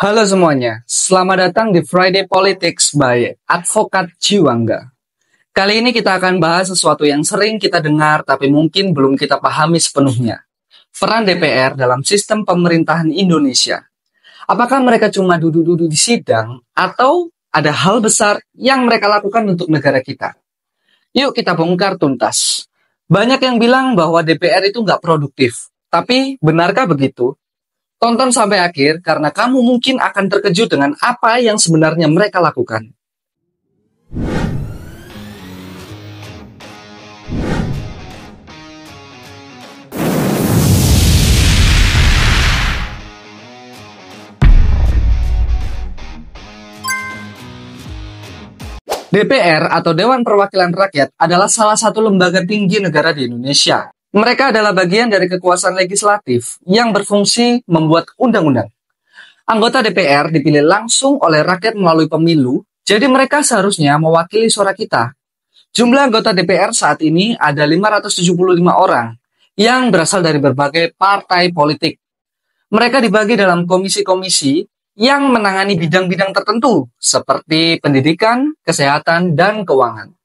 Halo semuanya, selamat datang di Friday Politics by Advokat Jiwangga. Kali ini kita akan bahas sesuatu yang sering kita dengar tapi mungkin belum kita pahami sepenuhnya. Peran DPR dalam sistem pemerintahan Indonesia. Apakah mereka cuma duduk-duduk di sidang atau ada hal besar yang mereka lakukan untuk negara kita? Yuk kita bongkar tuntas. Banyak yang bilang bahwa DPR itu nggak produktif. Tapi benarkah begitu? Tonton sampai akhir karena kamu mungkin akan terkejut dengan apa yang sebenarnya mereka lakukan. DPR atau Dewan Perwakilan Rakyat adalah salah satu lembaga tinggi negara di Indonesia. Mereka adalah bagian dari kekuasaan legislatif yang berfungsi membuat undang-undang. Anggota DPR dipilih langsung oleh rakyat melalui pemilu, jadi mereka seharusnya mewakili suara kita. Jumlah anggota DPR saat ini ada 575 orang yang berasal dari berbagai partai politik. Mereka dibagi dalam komisi-komisi yang menangani bidang-bidang tertentu seperti pendidikan, kesehatan, dan keuangan.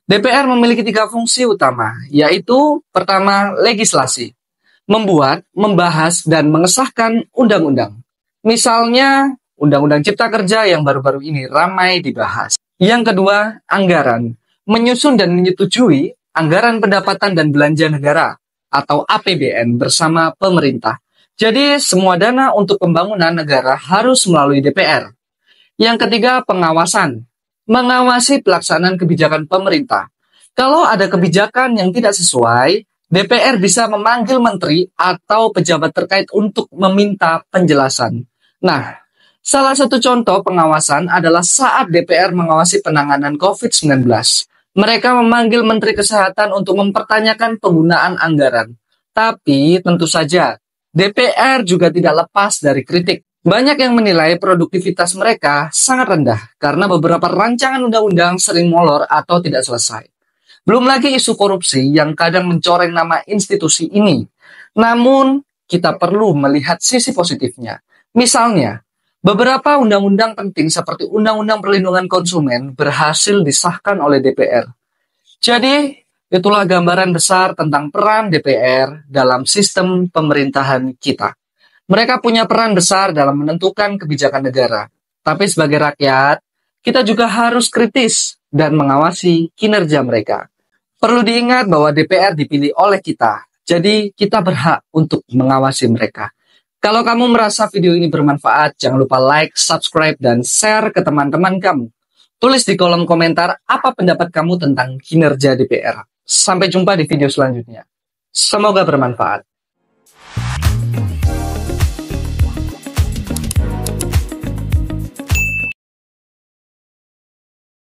DPR memiliki 3 fungsi utama, yaitu pertama, legislasi, membuat, membahas, dan mengesahkan undang-undang. Misalnya, Undang-Undang Cipta Kerja yang baru-baru ini ramai dibahas. Yang kedua, anggaran, menyusun dan menyetujui anggaran pendapatan dan belanja negara atau APBN bersama pemerintah. Jadi, semua dana untuk pembangunan negara harus melalui DPR. Yang ketiga, pengawasan. Mengawasi pelaksanaan kebijakan pemerintah. Kalau ada kebijakan yang tidak sesuai, DPR bisa memanggil menteri atau pejabat terkait untuk meminta penjelasan. Nah, salah satu contoh pengawasan adalah saat DPR mengawasi penanganan COVID-19. Mereka memanggil Menteri Kesehatan untuk mempertanyakan penggunaan anggaran. Tapi tentu saja, DPR juga tidak lepas dari kritik. Banyak yang menilai produktivitas mereka sangat rendah karena beberapa rancangan undang-undang sering molor atau tidak selesai. Belum lagi isu korupsi yang kadang mencoreng nama institusi ini. Namun, kita perlu melihat sisi positifnya. Misalnya, beberapa undang-undang penting seperti Undang-Undang Perlindungan Konsumen berhasil disahkan oleh DPR. Jadi, itulah gambaran besar tentang peran DPR dalam sistem pemerintahan kita. Mereka punya peran besar dalam menentukan kebijakan negara. Tapi sebagai rakyat, kita juga harus kritis dan mengawasi kinerja mereka. Perlu diingat bahwa DPR dipilih oleh kita, jadi kita berhak untuk mengawasi mereka. Kalau kamu merasa video ini bermanfaat, jangan lupa like, subscribe, dan share ke teman-teman kamu. Tulis di kolom komentar apa pendapat kamu tentang kinerja DPR. Sampai jumpa di video selanjutnya. Semoga bermanfaat.